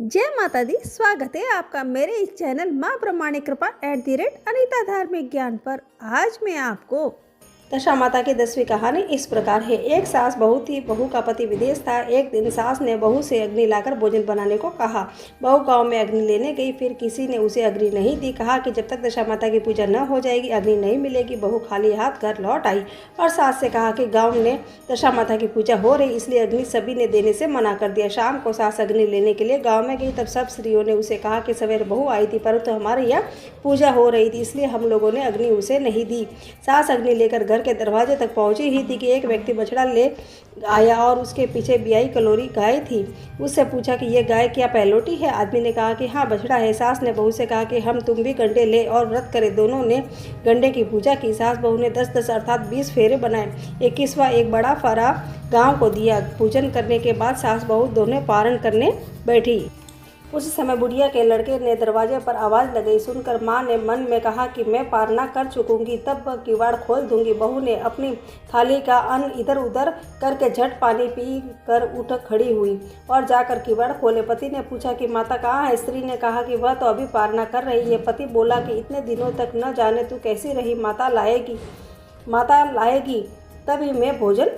जय माता दी। स्वागत है आपका मेरे इस चैनल माँ ब्रह्मांड कृपा @अनीता धार्मिक ज्ञान पर। आज मैं आपको दशा माता की 10वीं कहानी इस प्रकार है। एक सास बहू थी। बहू का पति विदेश था। एक दिन सास ने बहू से अग्नि लाकर भोजन बनाने को कहा। बहू गांव में अग्नि लेने गई। फिर किसी ने उसे अग्नि नहीं दी। कहा कि जब तक दशा माता की पूजा न हो जाएगी अग्नि नहीं मिलेगी। बहू खाली हाथ घर लौट आई और सास से कहा कि गाँव में दशा माता की पूजा हो रही, इसलिए अग्नि सभी ने देने से मना कर दिया। शाम को सास अग्नि लेने के लिए गाँव में गई। तब सब स्त्रियों ने उसे कहा कि सवेरे बहू आई थी, परंतु हमारे यहाँ पूजा हो रही थी, इसलिए हम लोगों ने अग्नि उसे नहीं दी। सास अग्नि लेकर घर के दरवाजे तक पहुंची ही थी कि एक व्यक्ति बछड़ा ले आया और उसके पीछे बियाई कलोरी गाय थी। उससे पूछा कि ये गाय क्या पहलोटी है? आदमी ने कहा कि हाँ बछड़ा है। सास ने बहू से कहा कि हम तुम भी गंडे ले और व्रत करें। दोनों ने गंडे की पूजा की। सास बहू ने 10-10 अर्थात 20 फेरे बनाए। 21वां एक बड़ा फरा गांव को दिया। पूजन करने के बाद सास बहू दोनों पारण करने बैठी। उस समय बुढ़िया के लड़के ने दरवाजे पर आवाज़ लगाई। सुनकर माँ ने मन में कहा कि मैं पारना कर चुकूंगी, तब किवाड़ खोल दूंगी। बहू ने अपनी थाली का अन्न इधर उधर करके झट पानी पी कर उठ खड़ी हुई और जाकर किवाड़ खोले। पति ने पूछा कि माता कहाँ है? स्त्री ने कहा कि वह तो अभी पारना कर रही है। पति बोला कि इतने दिनों तक न जाने तू कैसी रही, माता लाएगी तभी मैं भोजन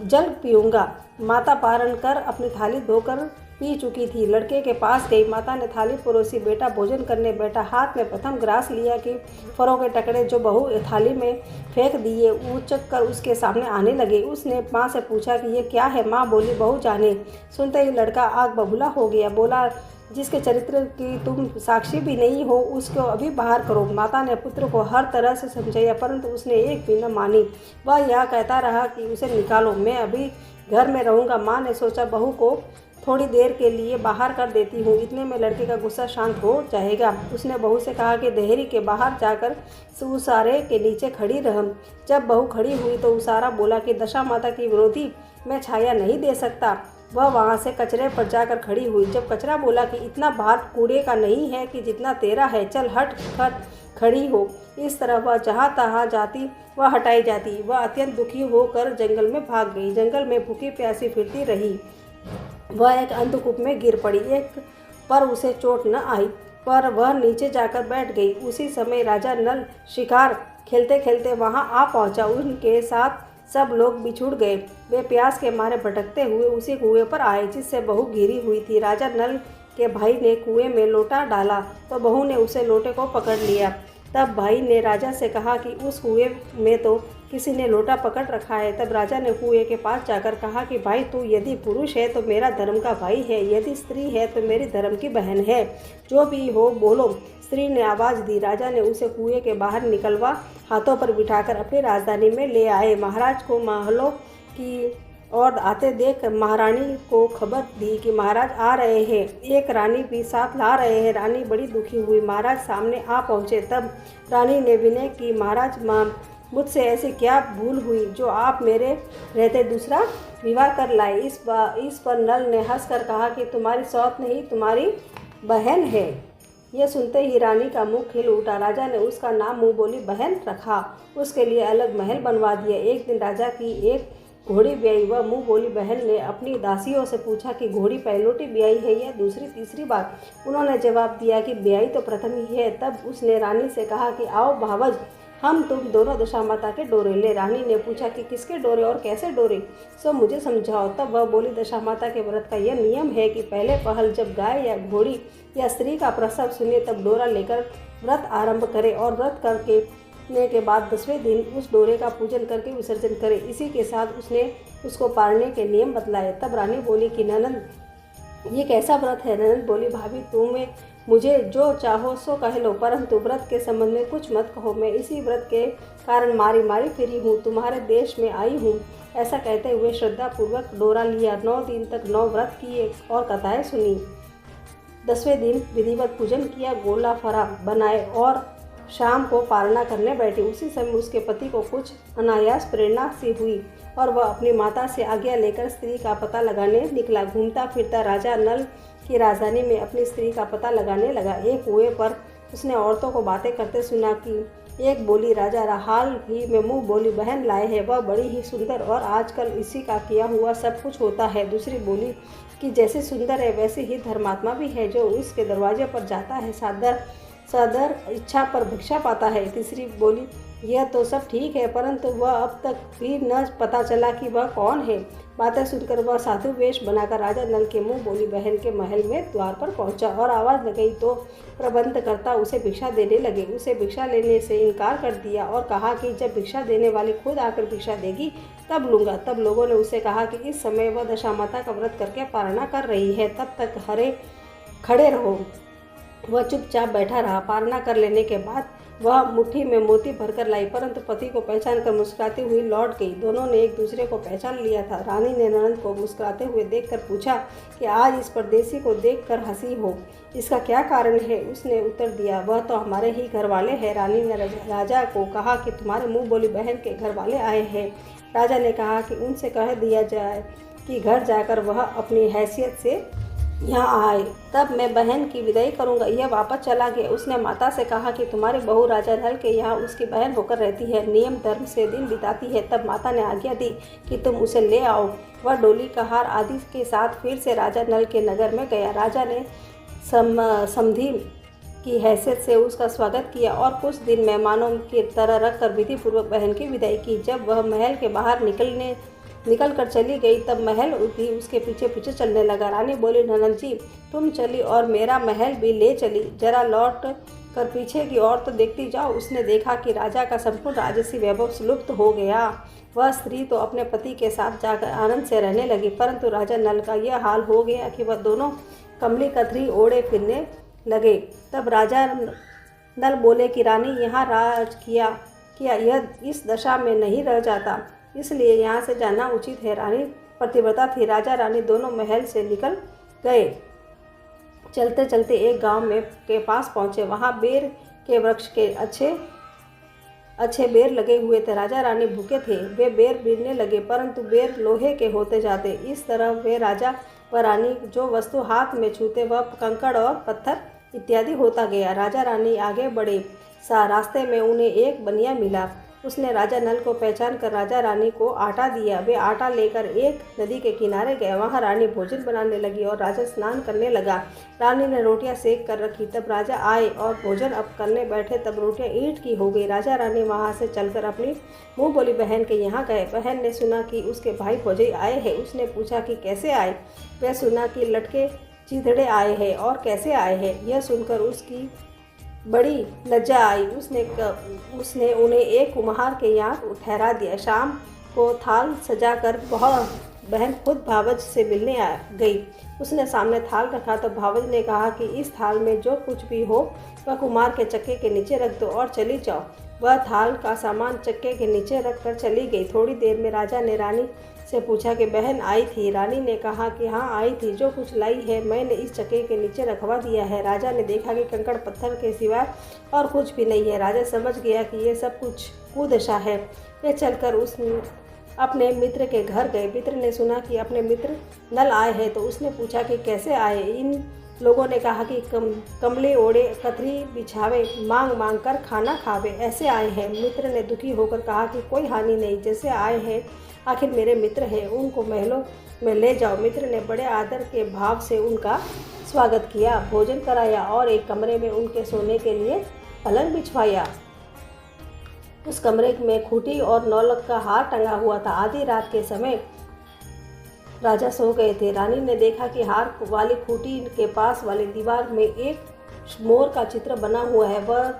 जल पीऊँगा। माता पारण कर अपनी थाली धोकर पी चुकी थी। लड़के के पास गई। माता ने थाली परोसी। बेटा भोजन करने बैठा। हाथ में प्रथम ग्रास लिया कि फरों के टकरे जो बहू थाली में फेंक दिए उचक कर उसके सामने आने लगे। उसने माँ से पूछा कि ये क्या है? माँ बोली बहू जाने। सुनते ही लड़का आग बबूला हो गया। बोला जिसके चरित्र की तुम साक्षी भी नहीं हो उसको अभी बाहर करो। माता ने पुत्र को हर तरह से समझाया, परंतु उसने एक भी न मानी। वह यह कहता रहा कि उसे निकालो, मैं अभी घर में रहूँगा। माँ ने सोचा बहू को थोड़ी देर के लिए बाहर कर देती हूँ, इतने में लड़के का गुस्सा शांत हो जाएगा। उसने बहू से कहा कि देहरी के बाहर जाकर उसारे के नीचे खड़ी रह। जब बहू खड़ी हुई तो उसारा बोला कि दशा माता की विरोधी मैं छाया नहीं दे सकता। वह वहाँ से कचरे पर जाकर खड़ी हुई। जब कचरा बोला कि इतना भार कूड़े का नहीं है कि जितना तेरा है, चल हट खड़ी हो। इस तरह वह जहाँ तहाँ जाती वह हटाई जाती। वह अत्यंत दुखी होकर जंगल में भाग गई। जंगल में भूखी प्यासी फिरती रही। वह एक अंधकूप में गिर पड़ी। एक पर उसे चोट न आई, पर वह नीचे जाकर बैठ गई। उसी समय राजा नल शिकार खेलते खेलते वहां आ पहुंचा। उनके साथ सब लोग बिछुड़ गए। वे प्यास के मारे भटकते हुए उसी कुएं पर आए जिससे बहू घिरी हुई थी। राजा नल के भाई ने कुएं में लोटा डाला तो बहू ने उसे लोटे को पकड़ लिया। तब भाई ने राजा से कहा कि उस कुएं में तो किसी ने लोटा पकड़ रखा है। तब राजा ने कुएं के पास जाकर कहा कि भाई तू यदि पुरुष है तो मेरा धर्म का भाई है, यदि स्त्री है तो मेरी धर्म की बहन है, जो भी हो बोलो। स्त्री ने आवाज़ दी। राजा ने उसे कुएं के बाहर निकलवा हाथों पर बिठाकर अपनी राजधानी में ले आए। महाराज को महलों की और आते देख महारानी को खबर दी कि महाराज आ रहे हैं। एक रानी भी साथ ला रहे हैं। रानी बड़ी दुखी हुई। महाराज सामने आ पहुँचे। तब रानी ने विनय की, महाराज मुझसे ऐसी क्या भूल हुई जो आप मेरे रहते दूसरा विवाह कर लाए? इस पर नल ने हंसकर कहा कि तुम्हारी सौत नहीं, तुम्हारी बहन है। यह सुनते ही रानी का मुंह खिल उठा। राजा ने उसका नाम मुँह बोली बहन रखा। उसके लिए अलग महल बनवा दिया। एक दिन राजा की एक घोड़ी ब्याई। वह मुँह बोली बहन ने अपनी दासियों से पूछा कि घोड़ी पहलोटी ब्याई है या दूसरी तीसरी बार? उन्होंने जवाब दिया कि ब्याई तो प्रथम ही है। तब उसने रानी से कहा कि आओ भावज, हम तुम दोनों दशा माता के डोरे ले। रानी ने पूछा कि किसके डोरे और कैसे डोरे, सो मुझे समझाओ। तब वह बोली दशा माता के व्रत का यह नियम है कि पहले पहल जब गाय या घोड़ी या स्त्री का प्रसव सुने तब डोरा लेकर व्रत आरंभ करे और व्रत करने के बाद 10वें दिन उस डोरे का पूजन करके विसर्जन करे। इसी के साथ उसने उसको पालने के नियम बतलाए। तब रानी बोली कि ननद ये कैसा व्रत है? ननद बोली भाभी तुम्हें मुझे जो चाहो सो कह लो, परंतु व्रत के संबंध में कुछ मत कहो। मैं इसी व्रत के कारण मारी मारी फिरी हूँ, तुम्हारे देश में आई हूँ। ऐसा कहते हुए श्रद्धा पूर्वक डोरा लिया। 9 दिन तक 9 व्रत किए और कथाएं सुनी। 10वें दिन विधिवत पूजन किया, गोला फरा बनाए और शाम को पालना करने बैठी। उसी समय उसके पति को कुछ अनायास प्रेरणा सी हुई और वह अपनी माता से आज्ञा लेकर स्त्री का पता लगाने निकला। घूमता फिरता राजा नल की राजधानी में अपनी स्त्री का पता लगाने लगा। एक कुएं पर उसने औरतों को बातें करते सुना कि एक बोली राजा हाल ही में मुँह बोली बहन लाए हैं, वह बड़ी ही सुंदर और आजकल इसी का किया हुआ सब कुछ होता है। दूसरी बोली कि जैसे सुंदर है वैसे ही धर्मात्मा भी है, जो उसके दरवाजे पर जाता है सादर इच्छा पर भिक्षा पाता है। तीसरी बोली यह तो सब ठीक है, परंतु वह अब तक भी न पता चला कि वह कौन है। बातें सुनकर वह साधु वेश बनाकर राजा नल के मुँह बोली बहन के महल में द्वार पर पहुंचा और आवाज़ लगाई तो प्रबंधकर्ता उसे भिक्षा देने लगे। उसे भिक्षा लेने से इनकार कर दिया और कहा कि जब भिक्षा देने वाली खुद आकर भिक्षा देगी तब लूँगा। तब लोगों ने उसे कहा कि इस समय वह दशामाता का व्रत करके पारणा कर रही है, तब तक खड़े रहो। वह चुपचाप बैठा रहा। पारणा कर लेने के बाद वह मुट्ठी में मोती भरकर लाई, परंतु पति को पहचान कर मुस्कुराती हुई लौट गई। दोनों ने एक दूसरे को पहचान लिया था। रानी ने ननद को मुस्कुराते हुए देखकर पूछा कि आज इस परदेसी को देखकर हंसी हो, इसका क्या कारण है? उसने उत्तर दिया, वह तो हमारे ही घर वाले हैं। रानी ने राजा को कहा कि तुम्हारे मुँह बोली बहन के घर वाले आए हैं। राजा ने कहा कि उनसे कह दिया जाए कि घर जाकर वह अपनी हैसियत से यहाँ आए, तब मैं बहन की विदाई करूँगा। यह वापस चला गया। उसने माता से कहा कि तुम्हारी बहू राजा नल के यहाँ उसकी बहन होकर रहती है, नियम धर्म से दिन बिताती है। तब माता ने आज्ञा दी कि तुम उसे ले आओ। वह डोली का हार आदि के साथ फिर से राजा नल के नगर में गया। राजा ने समधी की हैसियत से उसका स्वागत किया और कुछ दिन मेहमानों की तरह रखकर विधिपूर्वक बहन की विदाई की। जब वह महल के बाहर निकल कर चली गई तब महल भी उसके पीछे पीछे चलने लगा। रानी बोली, ननद जी तुम चली और मेरा महल भी ले चली, जरा लौट कर पीछे की ओर तो देखती जाओ। उसने देखा कि राजा का संपूर्ण राजसी वैभव लुप्त हो गया। वह स्त्री तो अपने पति के साथ जाकर आनंद से रहने लगी, परंतु राजा नल का यह हाल हो गया कि वह दोनों कमली कथरी ओढ़े फिरने लगे। तब राजा नल बोले कि रानी यहाँ राज किया यह इस दशा में नहीं रह जाता, इसलिए यहाँ से जाना उचित है। रानी प्रतिव्रता थी। राजा रानी दोनों महल से निकल गए। चलते चलते एक गांव के पास पहुँचे। वहाँ बेर के वृक्ष के अच्छे बेर लगे हुए थे। राजा रानी भूखे थे। वे बेर बीनने लगे, परंतु बेर लोहे के होते जाते। इस तरह वे राजा व रानी जो वस्तु हाथ में छूते वह कंकड़ और पत्थर इत्यादि होता गया। राजा रानी आगे बढ़े। रास्ते में उन्हें एक बनिया मिला। उसने राजा नल को पहचान कर राजा रानी को आटा दिया। वे आटा लेकर एक नदी के किनारे गए। वहाँ रानी भोजन बनाने लगी और राजा स्नान करने लगा। रानी ने रोटियां सेक कर रखी। तब राजा आए और भोजन अब करने बैठे तब रोटियां ईंट की हो गई। राजा रानी वहाँ से चलकर अपनी मुँह बोली बहन के यहाँ गए। बहन ने सुना कि उसके भाई भौजाई आए हैं। उसने पूछा कि कैसे आए? वह सुना कि लटके चीथड़े आए हैं और कैसे आए हैं। यह सुनकर उसकी बड़ी लज्जा आई। उसने उन्हें एक कुम्हार के यहाँ ठहरा दिया। शाम को थाल सजाकर बहन खुद भावज से मिलने गई। उसने सामने थाल रखा तो भावज ने कहा कि इस थाल में जो कुछ भी हो वह कुम्हार के चक्के के नीचे रख दो और चली जाओ। वह थाल का सामान चक्के के नीचे रख कर चली गई। थोड़ी देर में राजा ने रानी से पूछा कि बहन आई थी? रानी ने कहा कि हाँ आई थी। जो कुछ लाई है मैंने इस चक्के के नीचे रखवा दिया है। राजा ने देखा कि कंकड़ पत्थर के सिवाय और कुछ भी नहीं है। राजा समझ गया कि ये सब कुछ कुदशा है। वे चलकर अपने मित्र के घर गए। मित्र ने सुना कि अपने मित्र नल आए हैं तो उसने पूछा कि कैसे आए। इन लोगों ने कहा कि कमले ओढ़े कतरी बिछावे मांग कर खाना खावे ऐसे आए हैं। मित्र ने दुखी होकर कहा कि कोई हानि नहीं, जैसे आए हैं आखिर मेरे मित्र हैं, उनको महलों में ले जाओ। मित्र ने बड़े आदर के भाव से उनका स्वागत किया, भोजन कराया और एक कमरे में उनके सोने के लिए पलंग बिछवाया। उस कमरे में खूंटी और नौलख का हार टंगा हुआ था। आधी रात के समय राजा सो गए थे। रानी ने देखा कि हार वाली खूंटी के पास वाली दीवार में एक मोर का चित्र बना हुआ है। वह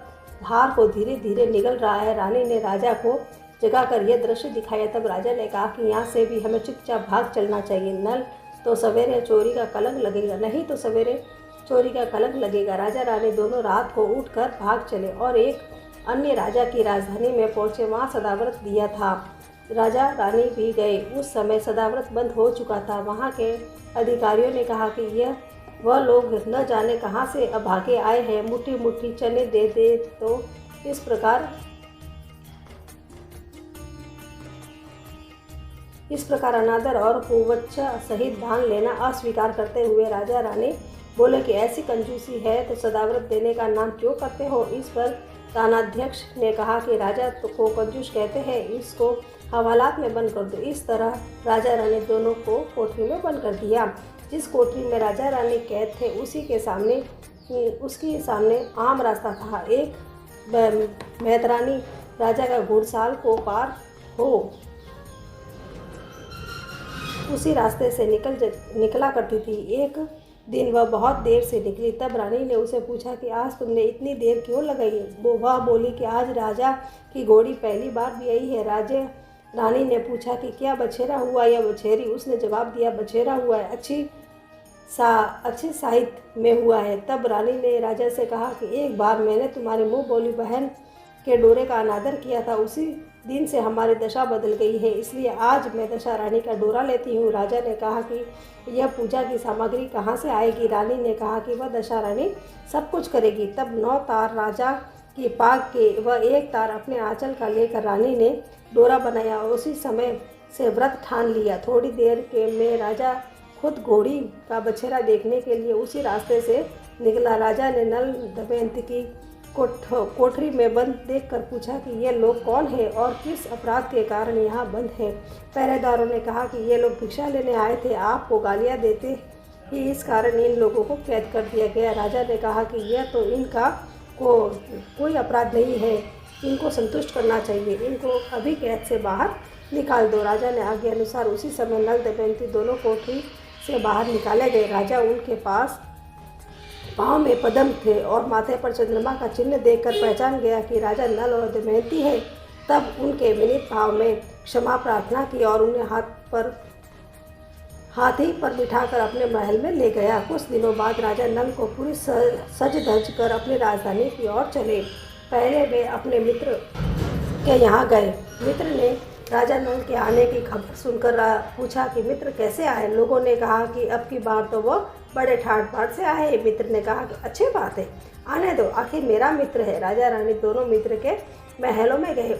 हार को धीरे धीरे निगल रहा है। रानी ने राजा को जगाकर यह दृश्य दिखाया। तब राजा ने कहा कि यहाँ से भी हमें चुपचाप भाग चलना चाहिए, नल तो सवेरे चोरी का कलंक लगेगा, नहीं तो सवेरे चोरी का कलंक लगेगा। राजा रानी दोनों रात को उठकर भाग चले और एक अन्य राजा की राजधानी में पहुँचे। वहाँ सदाव्रत दिया था। राजा रानी भी गए। उस समय सदाव्रत बंद हो चुका था। वहाँ के अधिकारियों ने कहा कि यह वह लोग न जाने कहाँ से भागे आए हैं, मुट्ठी मुट्ठी चने दे दे। तो इस प्रकार अनादर और कुवच्चा सहित दान लेना अस्वीकार करते हुए राजा रानी बोले कि ऐसी कंजूसी है तो सदाव्रत देने का नाम क्यों करते हो? इस पर थानाध्यक्ष ने कहा कि राजा को कंजूस कहते हैं, इसको हवालात में बंद कर दो। इस तरह राजा रानी दोनों को कोठरी में बंद कर दिया। जिस कोठरी में राजा रानी कैद थे उसके सामने आम रास्ता था। एक मेहतरानी राजा का घुड़साल को पार हो उसी रास्ते से निकला करती थी। एक दिन वह बहुत देर से निकली। तब रानी ने उसे पूछा कि आज तुमने इतनी देर क्यों लगाई? वह बोली कि आज राजा की घोड़ी पहली बार भी आई है। रानी ने पूछा कि क्या बछेरा हुआ या बछेरी? उसने जवाब दिया, बछेरा हुआ है, अच्छे साहित्य में हुआ है। तब रानी ने राजा से कहा कि एक बार मैंने तुम्हारी मुँह बोली बहन के डोरे का अनादर किया था, उसी दिन से हमारी दशा बदल गई है, इसलिए आज मैं दशा रानी का डोरा लेती हूँ। राजा ने कहा कि यह पूजा की सामग्री कहाँ से आएगी? रानी ने कहा कि वह दशा रानी सब कुछ करेगी। तब 9 तार राजा की पाग के वह 1 तार अपने आंचल का लेकर रानी ने डोरा बनाया और उसी समय से व्रत ठान लिया। थोड़ी देर में राजा खुद घोड़ी का बछेरा देखने के लिए उसी रास्ते से निकला। राजा ने नल दमयंती की कोठरी में बंद देखकर पूछा कि ये लोग कौन है और किस अपराध के कारण यहाँ बंद है? पहरेदारों ने कहा कि ये लोग भिक्षा लेने आए थे, आपको गालियाँ देते ही इस कारण इन लोगों को कैद कर दिया गया। राजा ने कहा कि यह तो इनका कोई अपराध नहीं है, इनको संतुष्ट करना चाहिए, इनको अभी कैद से बाहर निकाल दो। राजा ने आज्ञा अनुसार उसी समय नल दमयंती दोनों कोठरी से बाहर निकाले गए। राजा उनके पास पाँव में पद्म थे और माथे पर चंद्रमा का चिन्ह देखकर पहचान गया कि राजा नल और दमयंती है। तब उनके विनीत भाव में क्षमा प्रार्थना की और उन्हें हाथी पर बिठाकर अपने महल में ले गया। कुछ दिनों बाद राजा नल को पूरी सज धज कर अपनी राजधानी की ओर चले। पहले वे अपने मित्र के यहाँ गए। मित्र ने राजा नल के आने की खबर सुनकर पूछा कि मित्र कैसे आए? लोगों ने कहा कि अब की बार तो वो बड़े ठाट बाट से आए। मित्र ने कहा कि अच्छी बात है, आने दो, आखिर मेरा मित्र है। राजा रानी दोनों मित्र के महलों में गए।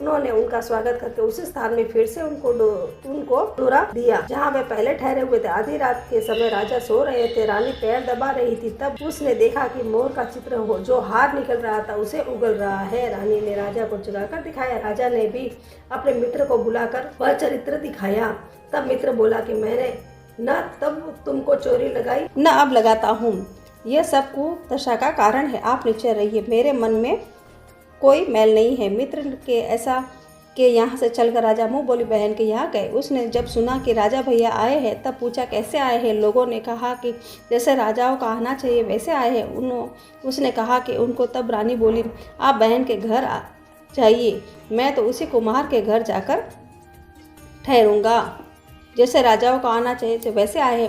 उन्होंने उनका स्वागत करके उसी स्थान में फिर से उनको डोरा दिया जहाँ वे पहले ठहरे हुए थे। आधी रात के समय राजा सो रहे थे। रानी पैर दबा रही थी। तब उसने देखा कि मोर का चित्र हो जो हार निकल रहा था उसे उगल रहा है। रानी ने राजा को जगाकर दिखाया। राजा ने भी अपने मित्र को बुलाकर वह चरित्र दिखाया। तब मित्र बोला कि मैंने न तब तुमको चोरी लगाई न अब लगाता हूँ, यह सब कुदशा का कारण है। आप नीचे रहिए, मेरे मन में कोई मैल नहीं है। मित्र के ऐसा के यहाँ से चलकर राजा मुँह बोली बहन के यहाँ गए। उसने जब सुना कि राजा भैया आए हैं तब पूछा कैसे आए हैं? लोगों ने कहा कि जैसे राजाओं का आना चाहिए वैसे आए हैं। उसने कहा कि उनको। तब रानी बोली, आप बहन के घर जाइए, मैं तो उसी कुम्हार के घर जाकर ठहरूंगा। जैसे राजाओं का आना चाहिए वैसे आए हैं।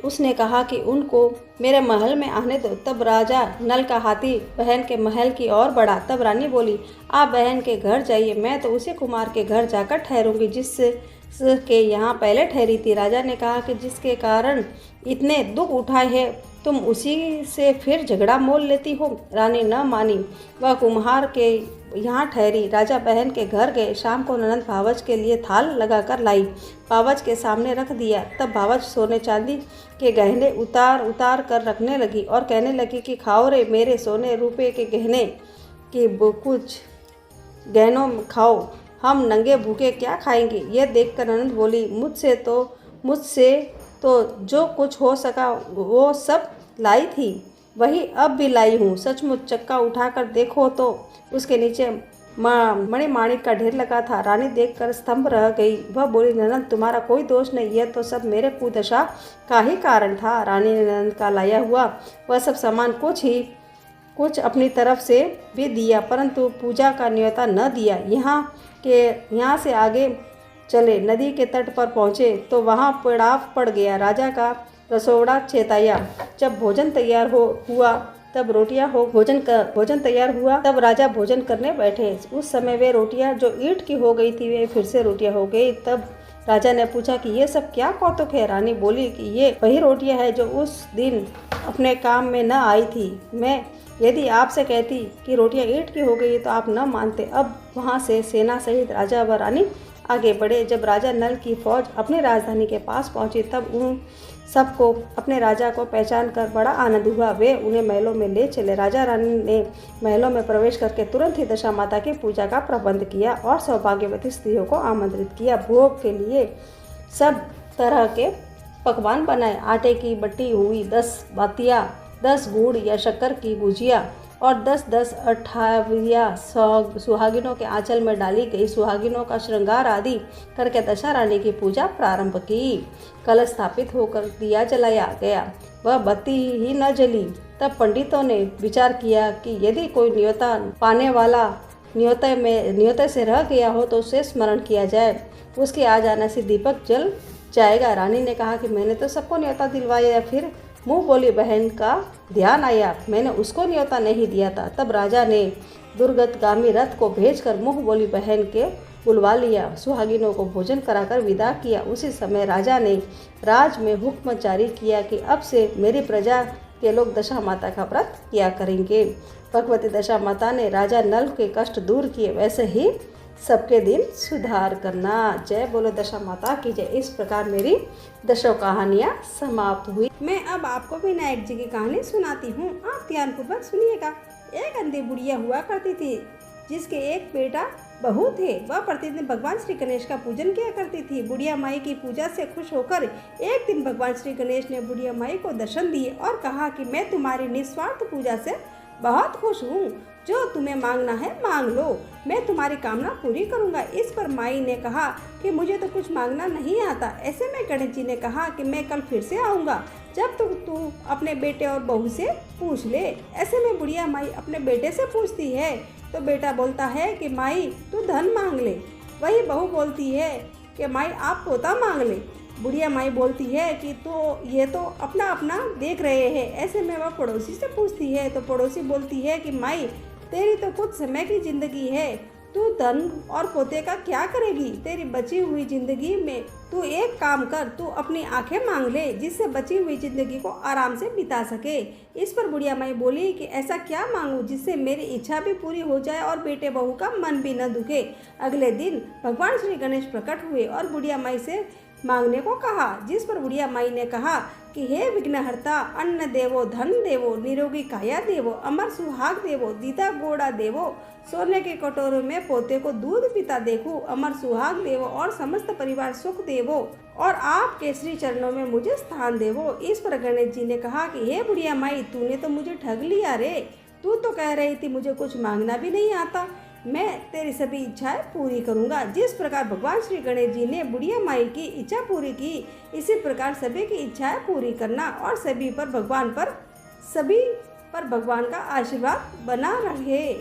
उसने कहा कि उनको मेरे महल में आने दो। तब राजा नल का हाथी बहन के महल की ओर बढ़ा। तब रानी बोली, आप बहन के घर जाइए, मैं तो उसी कुमार के घर जाकर ठहरूंगी जिसके यहाँ पहले ठहरी थी। राजा ने कहा कि जिसके कारण इतने दुख उठाए हैं तुम उसी से फिर झगड़ा मोल लेती हो। रानी न मानी, वह कुम्हार के यहाँ ठहरी। राजा बहन के घर गए। शाम को ननद भावज के लिए थाल लगाकर लाई, भावज के सामने रख दिया। तब भावज सोने चांदी के गहने उतार कर रखने लगी और कहने लगी कि खाओ रे मेरे सोने रुपए के गहने कि कुछ गहनों खाओ, हम नंगे भूखे क्या खाएंगे? यह देखकर ननद बोली, मुझसे तो जो कुछ हो सका वो सब लाई थी, वही अब भी लाई हूँ। सचमुच चक्का उठाकर देखो तो उसके नीचे मणिमाणिक का ढेर लगा था। रानी देखकर स्तंभ रह गई। वह बोली, ननद तुम्हारा कोई दोष नहीं, यह तो सब मेरे कुदशा का ही कारण था। रानी ने ननद का लाया हुआ वह सब सामान कुछ अपनी तरफ से भी दिया, परंतु पूजा का न्योता न दिया। यहाँ से आगे चले, नदी के तट पर पहुँचे तो वहाँ पड़ाव पड़ गया। राजा का रसोड़ा चेताया। जब भोजन तैयार हुआ तब भोजन तैयार हुआ तब राजा भोजन करने बैठे। उस समय वे रोटियां जो ईंट की हो गई थी वे फिर से रोटियां हो गई। तब राजा ने पूछा कि ये सब क्या कौतुक है? रानी बोली कि ये वही रोटियां है जो उस दिन अपने काम में न आई थी। मैं यदि आपसे कहती कि रोटियां ईंट की हो गई तो आप न मानते। अब वहाँ से सेना सहित राजा व रानी आगे बढ़े। जब राजा नल की फौज अपनी राजधानी के पास पहुंची तब उन सबको अपने राजा को पहचान कर बड़ा आनंद हुआ। वे उन्हें महलों में ले चले। राजा रानी ने महलों में प्रवेश करके तुरंत ही दशा माता की पूजा का प्रबंध किया और सौभाग्यवती स्त्रियों को आमंत्रित किया। भोग के लिए सब तरह के पकवान बनाए। आटे की बटी हुई 10 बातियाँ, 10 गुड़ या शक्कर की गुजिया और 10-10 अठावियाँ सुहागिनों के आंचल में डाली गई। सुहागिनों का श्रृंगार आदि करके दशा रानी की पूजा प्रारंभ की। कलश स्थापित होकर दिया जलाया गया, वह बत्ती ही न जली। तब पंडितों ने विचार किया कि यदि कोई न्योता पाने वाला न्योते से रह गया हो तो उसे स्मरण किया जाए, उसके आ जाने से दीपक जल जाएगा। रानी ने कहा कि मैंने तो सबको न्योता दिलवाया, फिर मुँह बोली बहन का ध्यान आया, मैंने उसको न्योता नहीं दिया था। तब राजा ने दुर्गतगामी रथ को भेजकर मुँह बोली बहन के बुलवा लिया, सुहागिनों को भोजन कराकर विदा किया। उसी समय राजा ने राज में हुक्म जारी किया कि अब से मेरी प्रजा के लोग दशा माता का व्रत किया करेंगे। भगवती दशा माता ने राजा नल के कष्ट दूर किए, वैसे ही सबके दिन सुधार करना। जय बोलो दशा माता की जय। इस प्रकार मेरी 10 कहानियाँ समाप्त हुई। मैं अब आपको विनायक जी की कहानी सुनाती हूँ, आप ध्यानपूर्वक सुनिएगा। एक अंधी बुढ़िया हुआ करती थी जिसके एक बेटा बहू थे। वह प्रतिदिन भगवान श्री गणेश का पूजन किया करती थी। बुढ़िया माई की पूजा से खुश होकर एक दिन भगवान श्री गणेश ने बुढ़िया माई को दर्शन दिए और कहा कि मैं तुम्हारी निस्वार्थ पूजा से बहुत खुश हूँ, जो तुम्हें मांगना है मांग लो, मैं तुम्हारी कामना पूरी करूँगा। इस पर माई ने कहा कि मुझे तो कुछ मांगना नहीं आता। ऐसे में गणेश जी ने कहा कि मैं कल फिर से आऊँगा, जब तू अपने बेटे और बहू से पूछ ले। ऐसे में बुढ़िया माई अपने बेटे से पूछती है तो बेटा बोलता है कि माई तू धन मांग ले। वही बहू बोलती है कि माई आप पोता मांग ले। बुढ़िया माई बोलती है कि तो ये तो अपना अपना देख रहे हैं। ऐसे में वह पड़ोसी से पूछती है तो पड़ोसी बोलती है कि माई तेरी तो कुछ समय की जिंदगी है, तू धन और पोते का क्या करेगी। तेरी बची हुई जिंदगी में तू एक काम कर, तू अपनी आंखें मांग ले जिससे बची हुई जिंदगी को आराम से बिता सके। इस पर बुढ़िया माई बोली कि ऐसा क्या मांगूं जिससे मेरी इच्छा भी पूरी हो जाए और बेटे बहू का मन भी न दुखे। अगले दिन भगवान श्री गणेश प्रकट हुए और बुढ़िया माई से मांगने को कहा, जिस पर बुढ़िया माई ने कहा कि हे विघ्नहर्ता, अन्न देवो, धन देवो, निरोगी काया देवो, अमर सुहाग देवो, दीदा गोड़ा देवो, सोने के कटोरे में पोते को दूध पीता देखो, अमर सुहाग देवो और समस्त परिवार सुख देवो और आपके श्री चरणों में मुझे स्थान देवो। इस पर गणेश जी ने कहा कि हे बुढ़िया माई, तूने तो मुझे ठग लिया रे। तू तो कह रही थी मुझे कुछ मांगना भी नहीं आता, मैं तेरी सभी इच्छाएं पूरी करूंगा। जिस प्रकार भगवान श्री गणेश जी ने बुढ़िया माई की इच्छा पूरी की, इसी प्रकार सभी की इच्छाएं पूरी करना और सभी पर भगवान का आशीर्वाद बना रहे।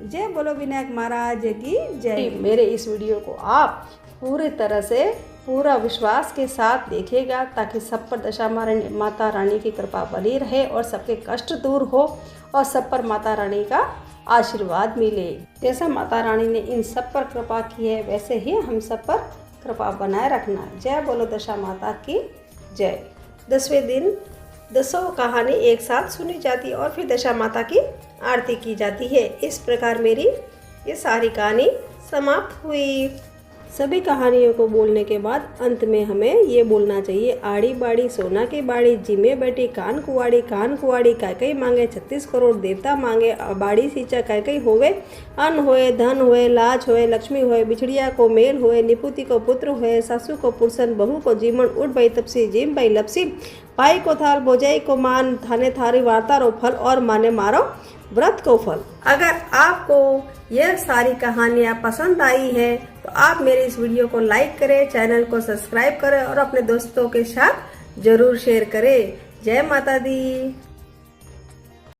जय बोलो विनायक महाराज की जय। मेरे इस वीडियो को आप पूरी तरह से पूरा विश्वास के साथ देखिएगा ताकि सब पर दशा माता रानी की कृपा बनी रहे और सबके कष्ट दूर हो और सब पर माता रानी का आशीर्वाद मिले। जैसा माता रानी ने इन सब पर कृपा की है वैसे ही हम सब पर कृपा बनाए रखना। जय बोलो दशा माता की जय। 10वें दिन 10 कहानी एक साथ सुनी जाती और फिर दशा माता की आरती की जाती है। इस प्रकार मेरी ये सारी कहानी समाप्त हुई। सभी कहानियों को बोलने के बाद अंत में हमें ये बोलना चाहिए, आड़ी बाड़ी सोना की बाड़ी, जिमे बैठी कान कुआड़ी कैकई मांगे 36 करोड़ देवता मांगे, बाड़ी सींचा कैकई होवे, अन्न होए धन होए लाज होए लक्ष्मी होए, बिछड़िया को मेल होए, निपुति को पुत्र होए, सासू को पुरसन, बहू को जीमन, उठ भाई तपसी जिम भाई लपसी, भाई को थाल भोजाई को मान, थाने थारी वार्ता रो फल और माने मारो व्रत को फल। अगर आपको यह सारी कहानियाँ पसंद आई है तो आप मेरे इस वीडियो को लाइक करें, चैनल को सब्सक्राइब करें और अपने दोस्तों के साथ जरूर शेयर करें। जय माता दी।